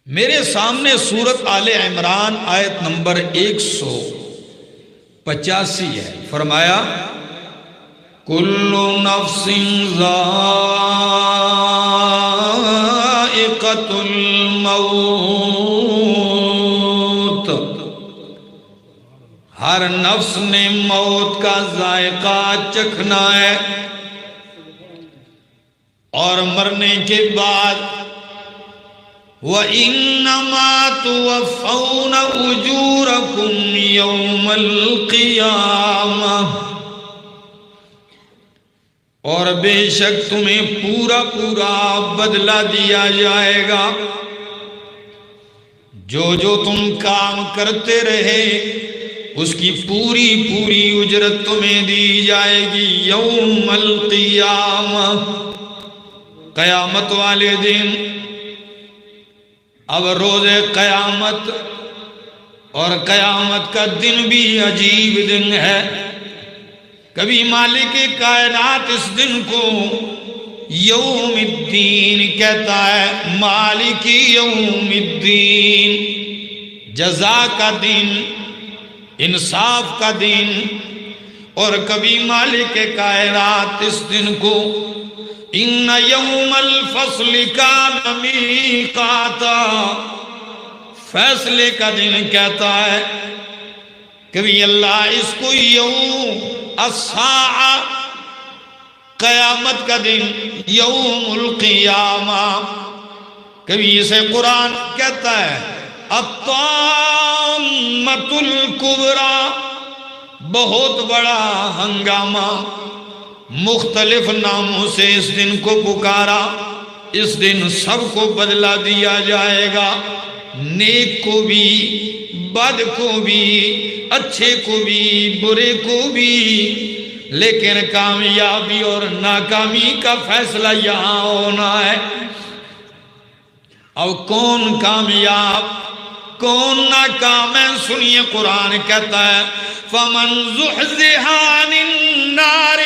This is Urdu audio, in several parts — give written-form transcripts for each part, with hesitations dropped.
میرے سامنے سورت آل عمران آیت نمبر 185 ہے۔ فرمایا کل نفس ذائقۃ الموت، ہر نفس نے موت کا ذائقہ چکھنا ہے، اور مرنے کے بعد وَإِنَّمَا تُوَفَّوْنَ أُجُورَكُمْ يَوْمَ الْقِيَامَةِ، اور بے شک تمہیں پورا بدلہ دیا جائے گا، جو تم کام کرتے رہے اس کی پوری اجرت تمہیں دی جائے گی یوم القیامہ، قیامت والے دن۔ اب روز قیامت اور قیامت کا دن بھی عجیب دن ہے۔ کبھی مالک کائنات اس دن کو یوم الدین کہتا ہے، مالک یوم الدین، جزا کا دن، انصاف کا دن۔ اور کبھی مالک کائنات اس دن کو ان یوم الفصل کان میقاتا، فیصلے کا دن کہتا ہے۔ کبھی اللہ اس کو یوم الساعہ، قیامت کا دن، یوم القیامہ، کبھی اسے قرآن کہتا ہے الطامۃ الکبریٰ، بہت بڑا ہنگامہ۔ مختلف ناموں سے اس دن کو پکارا۔ اس دن سب کو بدلہ دیا جائے گا، نیک کو بھی، بد کو بھی، اچھے کو بھی، برے کو بھی، لیکن کامیابی اور ناکامی کا فیصلہ یہاں ہونا ہے۔ اب کون کامیاب کون ناکام ہے سنیے، قرآن کہتا ہے فَمَنْ زُحْزِحَ عَنِ النَّارِ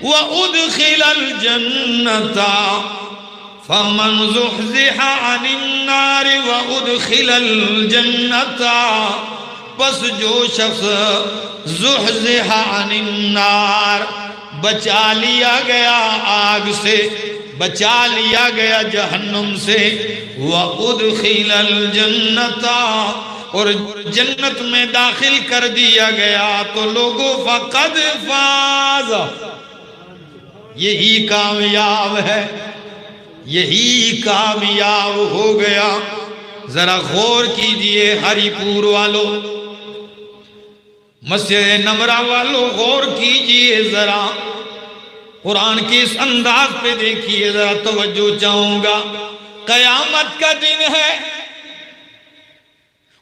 وَأُدْخِلَ الْجَنَّةَ، فَمَنْ زُحْزِحَ عَنِ النَّارِ وَأُدْخِلَ الْجَنَّةَ، بس جو شخص زُحْزِحَ عَنِ النَّارِ، بچا لیا گیا آگ سے، بچا لیا گیا جہنم سے، وَأُدْخِلَ الْجَنَّةَ، اور جنت میں داخل کر دیا گیا، تو لوگوں فَقَدْ فَازَ، یہی کامیاب ہے، یہی کامیاب ہو گیا۔ ذرا غور کیجئے ہری پور والوں، مسجد نمرہ والوں، غور کیجئے ذرا، قرآن کے اس انداز پہ دیکھیے، ذرا توجہ چاہوں گا۔ قیامت کا دن ہے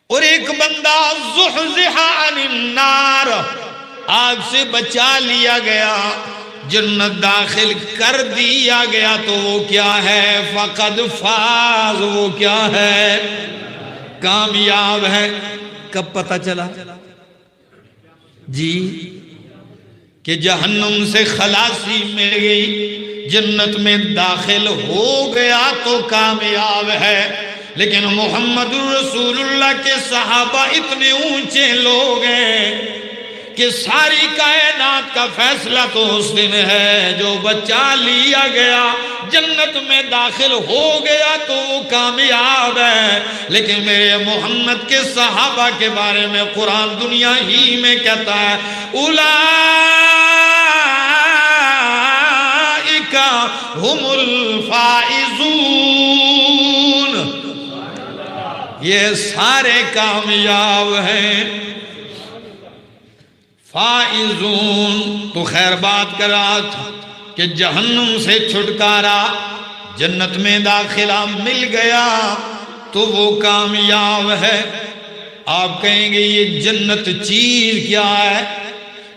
اور ایک بندہ زحزح عن النار، آگ سے بچا لیا گیا، جنت داخل کر دیا گیا، تو وہ کیا ہے؟ فقد فاز، وہ کیا ہے؟ کامیاب ہے۔ کب پتہ چلا جی کہ جہنم سے خلاصی مل گئی، جنت میں داخل ہو گیا تو کامیاب ہے۔ لیکن محمد رسول اللہ کے صحابہ اتنے اونچے لوگ ہیں کہ ساری کائنات کا فیصلہ تو اس دن ہے، جو بچا لیا گیا، جنت میں داخل ہو گیا تو وہ کامیاب ہے۔ لیکن میرے محمد کے صحابہ کے بارے میں قرآن دنیا ہی میں کہتا ہے اولئک ہم الفائزون، یہ سارے کامیاب ہیں۔ فائزون تو خیر بات کر رہا تھا کہ جہنم سے چھٹکارا، جنت میں داخلہ مل گیا تو وہ کامیاب ہے۔ آپ کہیں گے یہ جنت چیز کیا ہے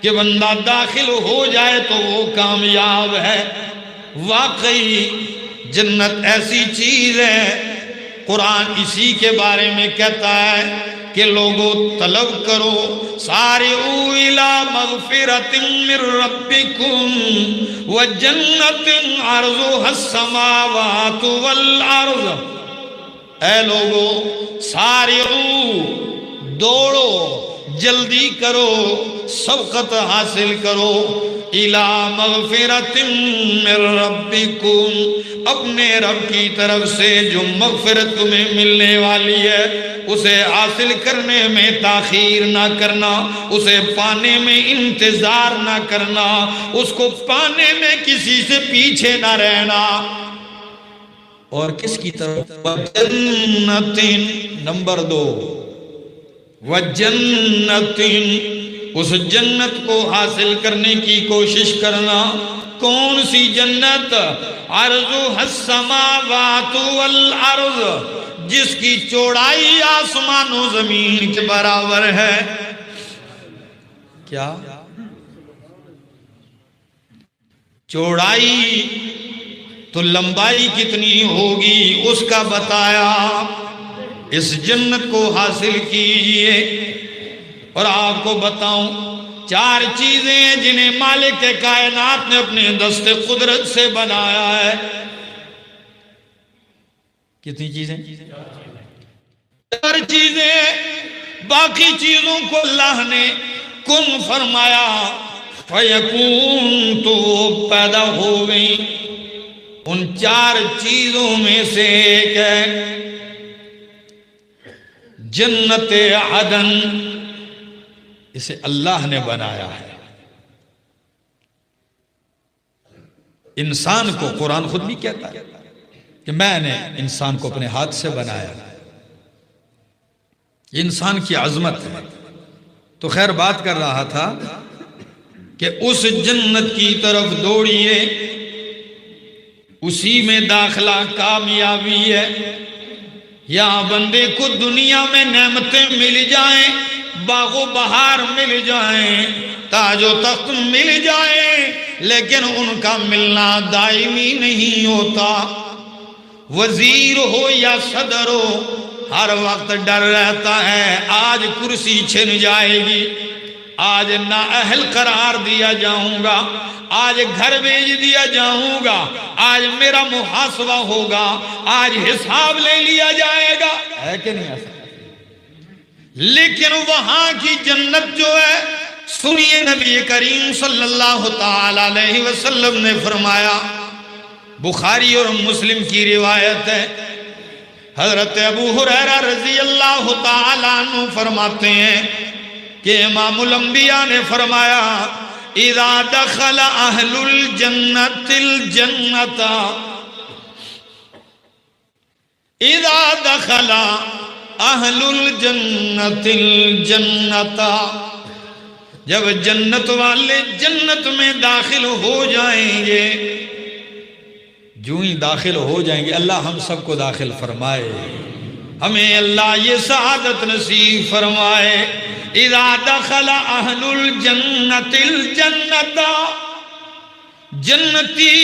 کہ بندہ داخل ہو جائے تو وہ کامیاب ہے؟ واقعی جنت ایسی چیز ہے، قرآن اسی کے بارے میں کہتا ہے کہ لوگوں طلب کرو، سارعوا الی مغفرۃ من ربکم وجنۃ عرضها السماوات والارض، اے لوگو سارعو، دوڑو، جلدی کرو، سبقت حاصل کرو، اِلَى مَغْفِرَةٍ مِّن رَبِّكُمْ، اپنے رب کی طرف سے جو مغفرت تمہیں ملنے والی ہے اسے حاصل کرنے میں تاخیر نہ کرنا، اسے پانے میں انتظار نہ کرنا، اس کو پانے میں کسی سے پیچھے نہ رہنا۔ اور کس کی طرف؟ وَجَنَّتٍ، نمبر 2، وَجَنَّتٍ، اس جنت کو حاصل کرنے کی کوشش کرنا۔ کون سی جنت؟ عرضها السماوات والارض، جس کی چوڑائی آسمان و زمین کے برابر ہے۔ کیا چوڑائی تو لمبائی کتنی ہوگی اس کا بتایا۔ اس جنت کو حاصل کیجئے۔ اور آپ کو بتاؤں 4 چیزیں ہیں جنہیں مالک کائنات نے اپنے دست قدرت سے بنایا ہے۔ کتنی چیزیں؟ 4 چیزیں۔ باقی چیزوں کو اللہ نے کن فرمایا، فیکون، تو پیدا ہو گئی۔ ان 4 چیزوں میں سے ایک ہے جنت عدن، اسے اللہ نے بنایا ہے۔ انسان کو قرآن خود بھی کہتا ہے کہ میں نے انسان کو اپنے ہاتھ سے بنایا۔ انسان کی عظمت ہے۔ تو خیر بات کر رہا تھا کہ اس جنت کی طرف دوڑیے، اسی میں داخلہ کامیابی ہے۔ یہاں بندے کو دنیا میں نعمتیں مل جائیں، باغ و بہار مل جائیں، تاج و تخت مل جائیں، لیکن ان کا ملنا دائمی نہیں ہوتا۔ وزیر ہو یا صدر ہو، ہر وقت ڈر رہتا ہے آج کرسی چھن جائے گی، آج نااہل قرار دیا جاؤں گا، آج گھر بھیج دیا جاؤں گا، آج میرا محاسبہ ہوگا، آج حساب لے لیا جائے گا، ہے کہ نہیں ایسا؟ لیکن وہاں کی جنت جو ہے، سنیے نبی کریم صلی اللہ تعالی علیہ وسلم نے فرمایا، بخاری اور مسلم کی روایت ہے، حضرت ابو ہریرہ رضی اللہ تعالی عنہ فرماتے ہیں کہ امام الانبیاء نے فرمایا، اذا دخل اہل الجنت الجنت، اذا دخل اہل الجنت الجنت، جب جنت والے جنت میں داخل ہو جائیں گے، جو ہی داخل ہو جائیں گے، اللہ ہم سب کو داخل فرمائے، ہمیں اللہ یہ سعادت نصیب فرمائے۔ اذا دخل اہل الجنت الجنت، جنتی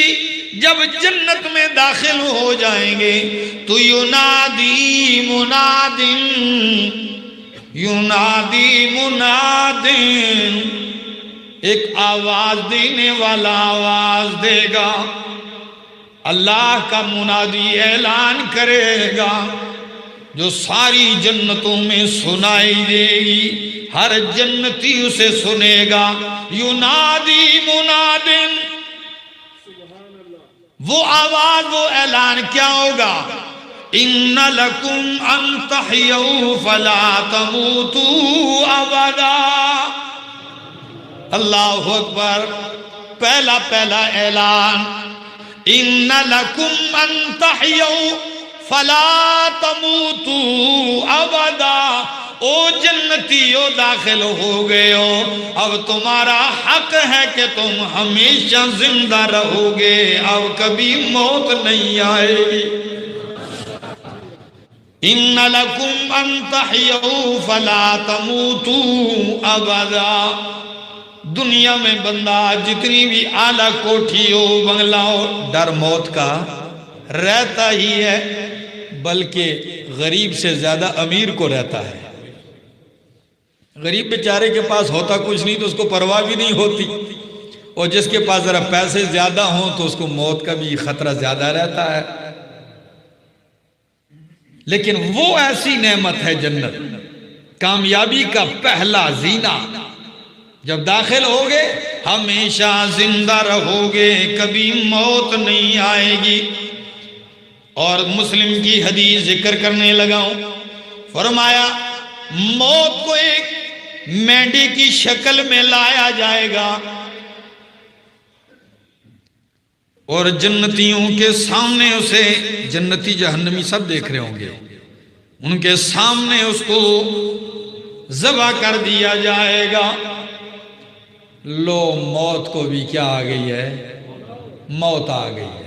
جب جنت میں داخل ہو جائیں گے تو ینادی منادن، ینادی منادن، ایک آواز دینے والا آواز دے گا، اللہ کا منادی اعلان کرے گا جو ساری جنتوں میں سنائی دے گی، ہر جنتی اسے سنے گا۔ ینادی منادن، وہ آواز، وہ اعلان کیا ہوگا؟ ان لکم ان تحیوا فلا تموتوا ابدا۔ اللہ اکبر، پہلا اعلان، ان لکم ان تحیوا فلا تموتوا ابدا۔ او جنتیو داخل ہو گئے ہو، اب تمہارا حق ہے کہ تم ہمیشہ زندہ رہو گے، اب کبھی موت نہیں آئے گی۔ ان لکم ان تحیوا فلا تموتوا ابدا۔ دنیا میں بندہ جتنی بھی اعلیٰ کوٹھی ہو، بنگلہ ہو، ڈر موت کا رہتا ہی ہے، بلکہ غریب سے زیادہ امیر کو رہتا ہے۔ غریب بیچارے کے پاس ہوتا کچھ نہیں تو اس کو پرواہ بھی نہیں ہوتی، اور جس کے پاس ذرا پیسے زیادہ ہوں تو اس کو موت کا بھی خطرہ زیادہ رہتا ہے۔ لیکن وہ ایسی نعمت ہے جنت، کامیابی کا پہلا زینہ، جب داخل ہوگے ہمیشہ زندہ رہو گے، کبھی موت نہیں آئے گی۔ اور مسلم کی حدیث ذکر کرنے لگا ہوں، فرمایا موت کو ایک مینڈی کی شکل میں لایا جائے گا اور جنتیوں کے سامنے اسے، جنتی جہنمی سب دیکھ رہے ہوں گے، ان کے سامنے اس کو ذبح کر دیا جائے گا۔ لو موت کو بھی کیا آ گئی ہے؟ موت آ گئی ہے،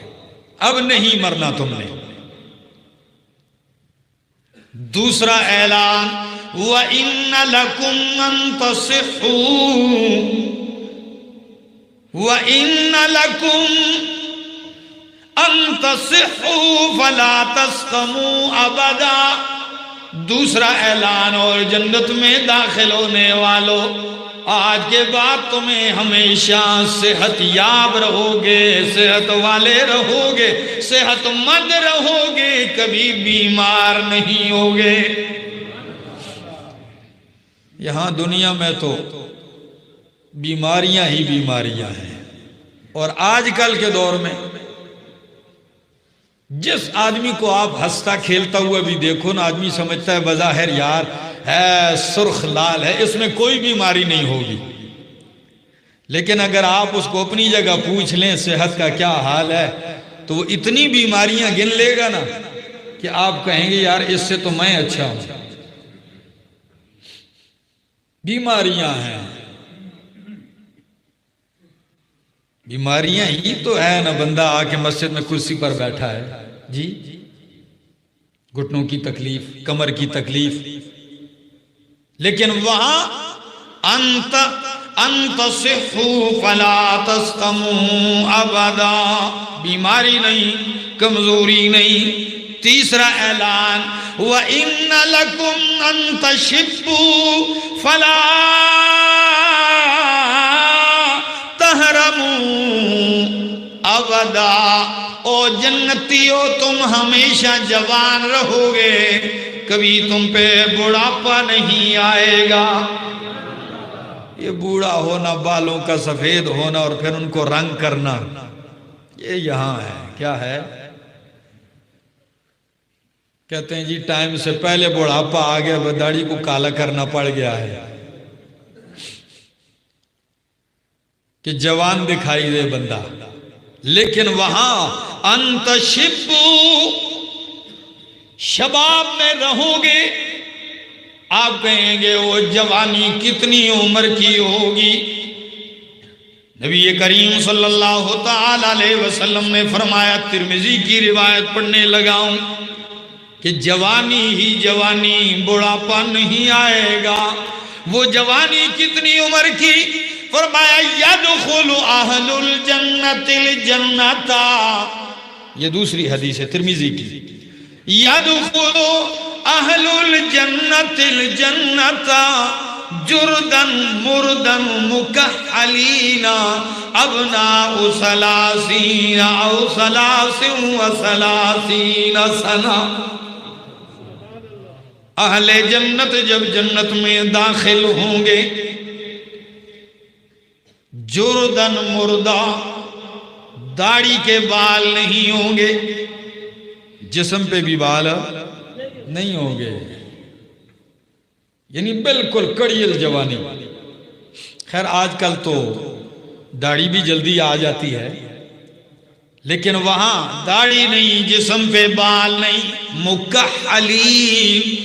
اب نہیں مرنا تم نے۔ دوسرا اعلان، وَإِنَّ لَكُمْ أَن تَصِحُّوا وَإِنَّ لَكُمْ أَن تَصِحُّوا فَلَا تَسْقَمُوا أَبَدًا۔ دوسرا اعلان، اور جنت میں داخل ہونے والوں، آج کے بعد تمہیں ہمیشہ صحت یاب رہو گے، صحت والے رہو گے، صحت مند رہو گے، کبھی بیمار نہیں ہوگے۔ یہاں دنیا میں تو بیماریاں ہی بیماریاں ہیں، اور آج کل کے دور میں جس آدمی کو آپ ہنستا کھیلتا ہوا بھی دیکھو نا، آدمی سمجھتا ہے بظاہر یار ہے سرخ لال ہے، اس میں کوئی بیماری نہیں ہوگی، لیکن اگر آپ اس کو اپنی جگہ پوچھ لیں صحت کا کیا حال ہے تو وہ اتنی بیماریاں گن لے گا نا کہ آپ کہیں گے یار اس سے تو میں اچھا ہوں۔ بیماریاں ہیں، بیماریاں ہی تو ہے نا، بندہ آ کے مسجد میں کرسی پر بیٹھا ہے جی، گھٹنوں کی تکلیف، کمر کی تکلیف، لیکن وہاں انت صحوا فلا تسقموا ابدا، بیماری نہیں، کمزوری نہیں۔ تیسرا اعلان، وَإِنَّ لَكُمْ أَن تَشِبُّوا فَلَا تَحْرَمُوا ابدا، او جنتیو تم ہمیشہ جوان رہو گے، کبھی تم پہ بڑھاپا نہیں آئے گا۔ یہ بوڑھا ہونا، بالوں کا سفید ہونا اور پھر ان کو رنگ کرنا، یہ یہاں ہے۔ کیا ہے؟ کہتے ہیں جی ٹائم سے پہلے بڑھاپا آ گیا، داڑھی کو کالا کرنا پڑ گیا ہے کہ جوان دکھائی دے بندہ، لیکن وہاں انت شبو، شباب میں رہو گے، آپ کہیں گے وہ جوانی کتنی عمر کی ہوگی؟ نبی کریم صلی اللہ تعالی علیہ وسلم نے فرمایا، ترمذی کی روایت پڑھنے لگا ہوں کہ جوانی ہی جوانی، بڑھاپا نہیں آئے گا۔ وہ جوانی کتنی عمر کی؟ فرمایا یدخل اہل الجنت الجنت، یہ دوسری حدیث ہے ترمذی کی، یدخل اہل الجنت الجنت جردن مردن مکحلین ابناء ثلاثین او ثلاث و ثلاثین سنہ۔ اہل جنت جب جنت میں داخل ہوں گے، جردن مردہ، داڑھی کے بال نہیں ہوں گے، جسم پہ بھی بال نہیں ہوں گے، یعنی بالکل کڑیل جوانی۔ خیر آج کل تو داڑھی بھی جلدی آ جاتی ہے، لیکن وہاں داڑھی نہیں، جسم پہ بال نہیں، مکحلین،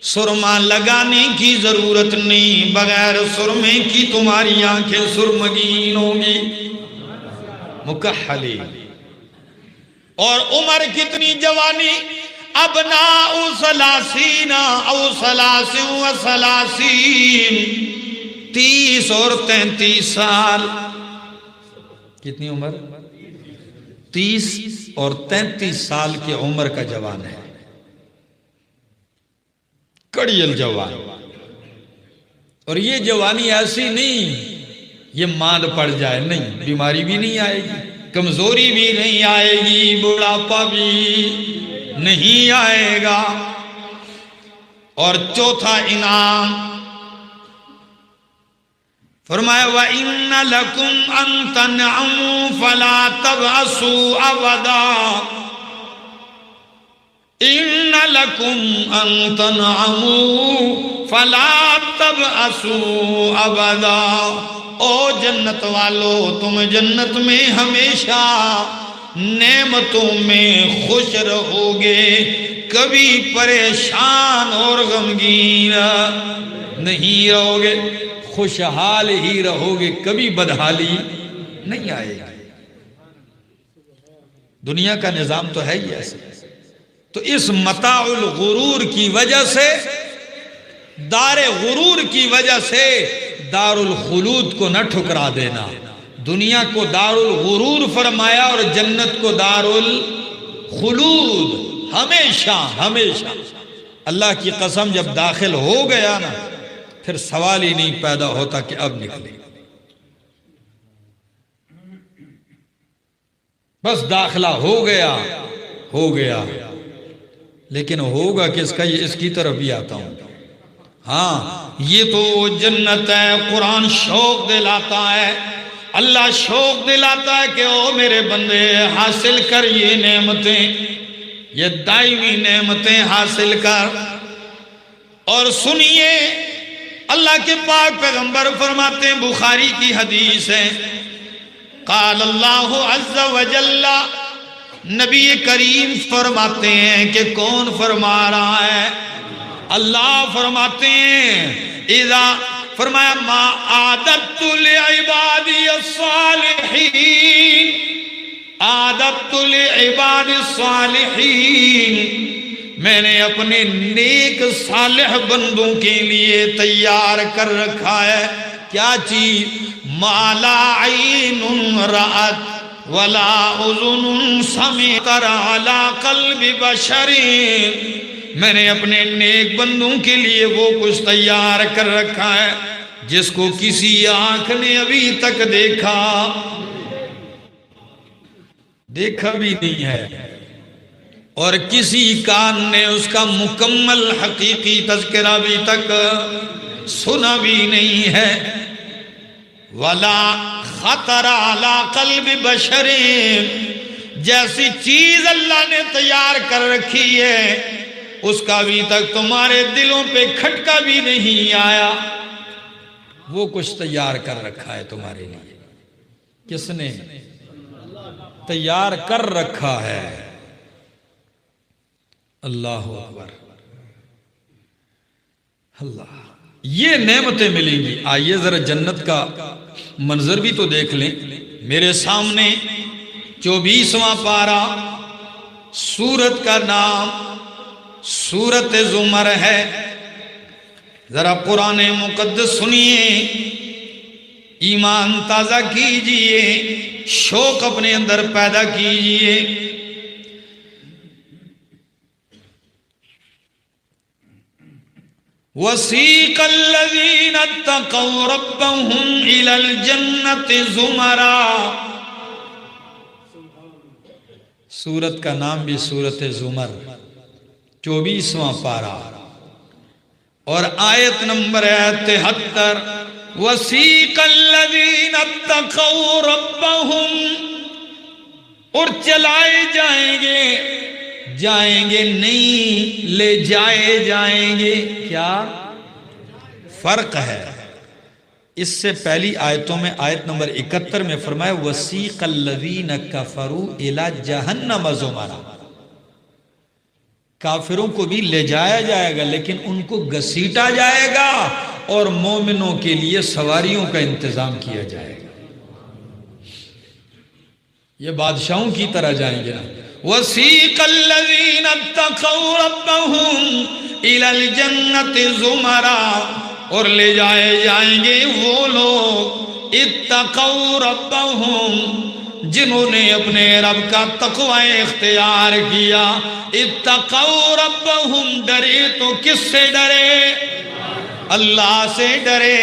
سرما لگانے کی ضرورت نہیں، بغیر سرمے کی تمہاری آنکھیں سرمگین ہوں گی، مکحلین۔ اور عمر کتنی جوانی؟ ابناء ثلاثین او ثلاث و ثلاثین، 30 اور 33 سال۔ کتنی عمر؟ 30 اور 33 سال کی عمر کا جوان ہے، کڑیل جوان۔ اور یہ جوانی ایسی نہیں یہ ماند پڑ جائے، نہیں، بیماری بھی نہیں آئے گی، کمزوری بھی نہیں آئے گی، بڑھاپا بھی نہیں آئے گا۔ اور چوتھا انعام فرمایا وَإِنَّ لَكُمْ أَن تَنْعَمُوا فَلَا تَبْعَثُوا أَبَدًا، إِنَّ لَكُمْ أَن تَنْعَمُوا فَلَا تَبْعَثُوا أَبَدًا۔ او جنت والو، تم جنت میں ہمیشہ نعمتوں میں خوش رہو گے، کبھی پریشان اور غمگین نہیں رہو گے، خوشحال ہی رہو گے، کبھی بدحالی نہیں آئے گی۔ دنیا کا نظام تو ہے ہی ایسے۔ تو اس متاع الغرور کی وجہ سے، دار غرور کی وجہ سے دار الخلود کو نہ ٹھکرا دینا۔ دنیا کو دار الغرور فرمایا اور جنت کو دار الخلود، ہمیشہ ہمیشہ۔ اللہ کی قسم جب داخل ہو گیا نا، پھر سوال ہی نہیں پیدا ہوتا کہ اب نکلے، بس داخلہ ہو گیا ہو گیا۔ لیکن ہوگا کس کا، یہ اس کی طرف بھی آتا ہوں۔ ہاں یہ تو جنت ہے، قرآن شوق دلاتا ہے، اللہ شوق دلاتا ہے کہ او میرے بندے حاصل کر یہ نعمتیں، یہ دائمی نعمتیں حاصل کر۔ اور سنیے اللہ کے پاک پیغمبر فرماتے ہیں، بخاری کی حدیث ہے، قال اللہ عز وجل، نبی کریم فرماتے ہیں کہ کون فرما رہا ہے؟ اللہ فرماتے ہیں، اذا فرمایا ما عادت لعبادی الصالحین، عادت لعباد الصالحین، میں نے اپنے نیک صالح بندوں کے لیے تیار کر رکھا ہے کیا چیز؟ ما لا عین رأت ولا اذن سمعت علی قلب بشر، میں نے اپنے نیک بندوں کے لیے وہ کچھ تیار کر رکھا ہے جس کو کسی آنکھ نے ابھی تک دیکھا بھی نہیں ہے، اور کسی کان نے اس کا مکمل حقیقی تذکرہ بھی تک سنا بھی نہیں ہے۔ وَلَا خَطَرَ عَلَىٰ قَلْبِ بَشَرٍ، جیسی چیز اللہ نے تیار کر رکھی ہے اس کا بھی تک تمہارے دلوں پہ کھٹکا بھی نہیں آیا، وہ کچھ تیار کر رکھا ہے تمہارے لیے۔ کس نے تیار کر رکھا ہے؟ اللہ اکبر، اللہ، یہ نعمتیں ملیں گی۔ آئیے ذرا جنت کا منظر بھی تو دیکھ لیں۔ میرے سامنے 24واں پارہ، سورت کا نام سورت زمر ہے۔ ذرا قرآن مقدس سنیے، ایمان تازہ کیجئے، شوق اپنے اندر پیدا کیجئے۔ وَسِيقَ الَّذِينَ اتَّقَوْا رَبَّهُمْ إِلَى الْجَنَّةِ زُمَرًا، سورت کا نام بھی سورت زمر، 24واں پارہ اور آیت نمبر 73۔ وَسِيقَ الَّذِينَ اتَّقَوْا رَبَّهُمْ، اور چلائے جائیں گے نہیں، لے جائے جائیں گے۔ کیا فرق ہے؟ اس سے پہلی آیتوں میں آیت نمبر 71 میں فرمایا وَسِيقَ الَّذِينَ كَفَرُوا إِلَى جَهَنَّمَ زُمَرًا، کافروں کو بھی لے جایا جائے گا لیکن ان کو گھسیٹا جائے گا، اور مومنوں کے لیے سواریوں کا انتظام کیا جائے گا۔ یہ بادشاہوں کی طرح جائیں گے نا۔ وَسِيقَ الَّذِينَ اتَّقَوْا رَبَّهُمْ إِلَى الْجَنَّةِ زُمَرًا، اور لے جائے جائیں گے وہ لوگ اتقوا ربهم، جنہوں نے اپنے رب کا تقوی اختیار کیا۔ اتقوا ربهم، ڈرے تو کس سے ڈرے؟ اللہ سے ڈرے،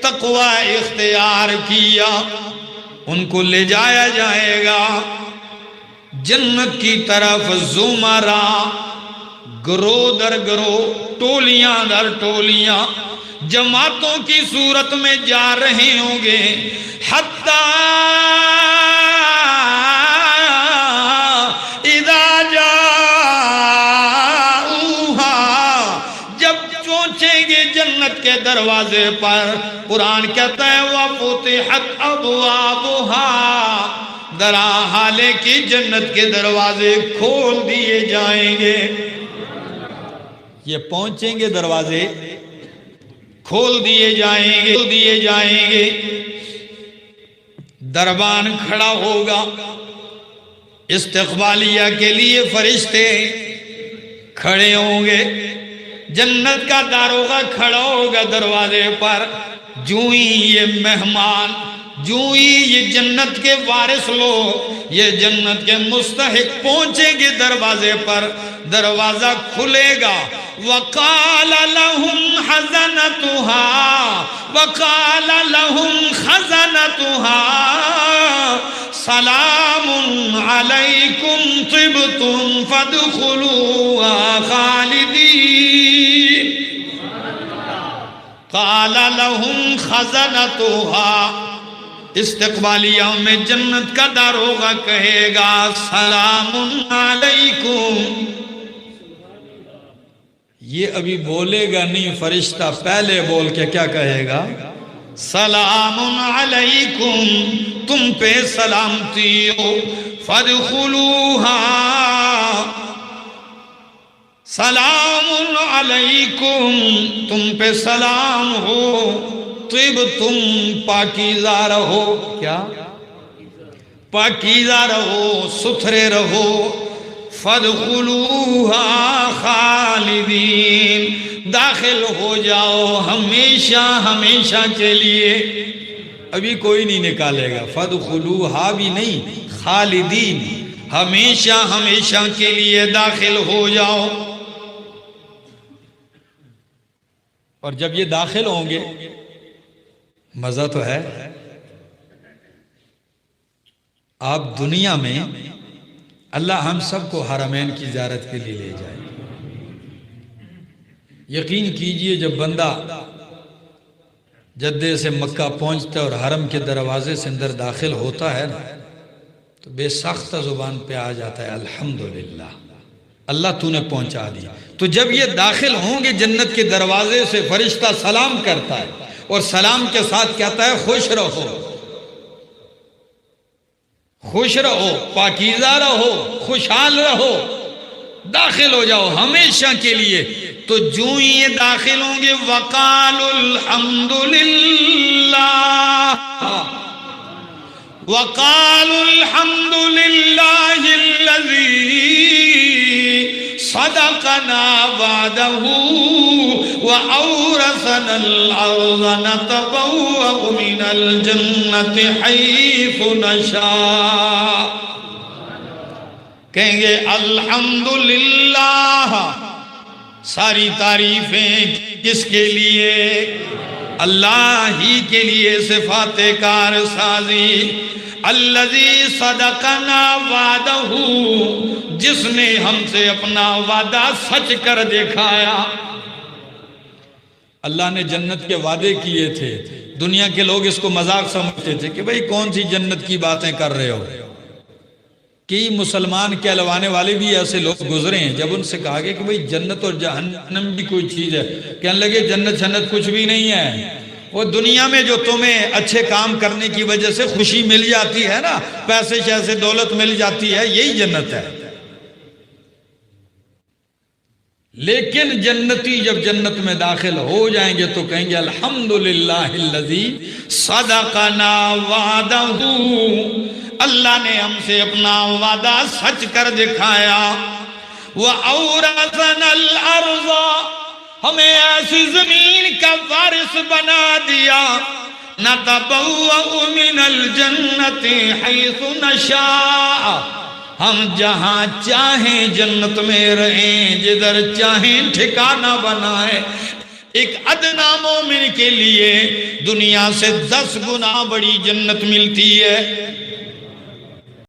تقوی اختیار کیا، ان کو لے جایا جائے گا جنت کی طرف زمرا، گروہ در گروہ، ٹولیاں در ٹولیاں، جماعتوں کی صورت میں جا رہے ہوں گے. حتی اذا جاؤہا، جب پہنچیں گے جنت کے دروازے پر. قرآن کہتا ہے وَفُتِحَتْ أَبْوَابُهَا، درا حالے کی جنت کے دروازے کھول دیے جائیں گے. یہ پہنچیں گے دروازے کھول دیے جائیں گے. دربان کھڑا ہوگا، استقبالیہ کے لیے فرشتے کھڑے ہوں گے. جنت کا داروغہ کھڑا ہوگا دروازے پر. جوں ہی یہ مہمان، جوں ہی یہ جنت کے وارث لوگ، یہ جنت کے مستحق پہنچیں گے دروازے پر، دروازہ کھلے گا. وَقَالَ لَهُمْ خَزَنَتُهَا سَلَامٌ عَلَيْكُمْ طِبْتُمْ فَادْخُلُوهَا خَالِدِينَ. قَالَ لَهُمْ خَزَنَتُهَا، استقبالیہ میں جنت کا داروغہ کہے گا سلام علیکم. یہ ابھی بولے گا نہیں، فرشتہ پہلے بول کے کیا کہے گا؟ سلام علیکم، تم پہ سلامتی ہو. فادخلوہا، سلام علیکم، تم پہ سلام ہو. طب تم پاکیزہ رہو، کیا پاکیزہ رہو، ستھرے رہو. فادخلوہا خالدین، داخل ہو جاؤ ہمیشہ ہمیشہ کے لیے. ابھی کوئی نہیں نکالے گا. فادخلوہا بھی نہیں، خالدین، ہمیشہ ہمیشہ کے لیے داخل ہو جاؤ. اور جب یہ داخل ہوں گے مزہ تو ہے. آپ دنیا میں اللہ ہم سب کو حرمین کی زیارت کے لیے لے جائے. یقین کیجئے جب بندہ جدے سے مکہ پہنچتا ہے اور حرم کے دروازے سے اندر داخل ہوتا ہے نا، تو بے ساختہ زبان پہ آ جاتا ہے الحمدللہ، اللہ تو نے پہنچا دیا. تو جب یہ داخل ہوں گے جنت کے دروازے سے، فرشتہ سلام کرتا ہے اور سلام کے ساتھ کہتا ہے خوش رہو، خوش رہو، پاکیزہ رہو، خوشحال رہو، داخل ہو جاؤ ہمیشہ کے لیے. تو جو ہی یہ داخل ہوں گے وَقَالُوا الْحَمْدُ لِلَّهِ الَّذِي صَدَقَنَا وَعْدَهُ وَأَوْرَثَنَا الْأَرْضَ نَتَبَوَّأُ مِنَ الْجَنَّةِ حَيْثُ نَشَاءُ. کہیں گے الحمدللہ، ساری تعریفیں کس کے لیے؟ اللہ ہی کے لیے. صفات کار سازی. الذی صدقنا وعدہ، جس نے ہم سے اپنا وعدہ سچ کر دکھایا. اللہ نے جنت کے وعدے کیے تھے. دنیا کے لوگ اس کو مذاق سمجھتے تھے کہ بھئی کون سی جنت کی باتیں کر رہے ہو. کئی مسلمان کہلوانے والے بھی ایسے لوگ گزرے ہیں. جب ان سے کہا گیا کہ بھئی جنت اور جہنم بھی کوئی چیز ہے، کہنے لگے جنت کچھ بھی نہیں ہے. وہ دنیا میں جو تمہیں اچھے کام کرنے کی وجہ سے خوشی مل جاتی ہے نا، پیسے شیسے دولت مل جاتی ہے، یہی جنت ہے. لیکن جنتی جب جنت میں داخل ہو جائیں گے تو کہیں گے الحمدللہ الذی صدقنا وعدہ، اللہ نے ہم سے اپنا وعدہ سچ کر دکھایا. وَأَوْرَثَنَا الْأَرْضَ، ہمیں ایسی زمین کا وارث بنا دیا. نَتَبَوَّأُ مِنَ الْجَنَّةِ حَيْثُ نَشَاءُ، ہم جہاں چاہیں جنت میں رہیں، جدھر چاہیں ٹھکانہ بنائیں. ایک ادنا مومن کے لیے دنیا سے 10 گنا بڑی جنت ملتی ہے.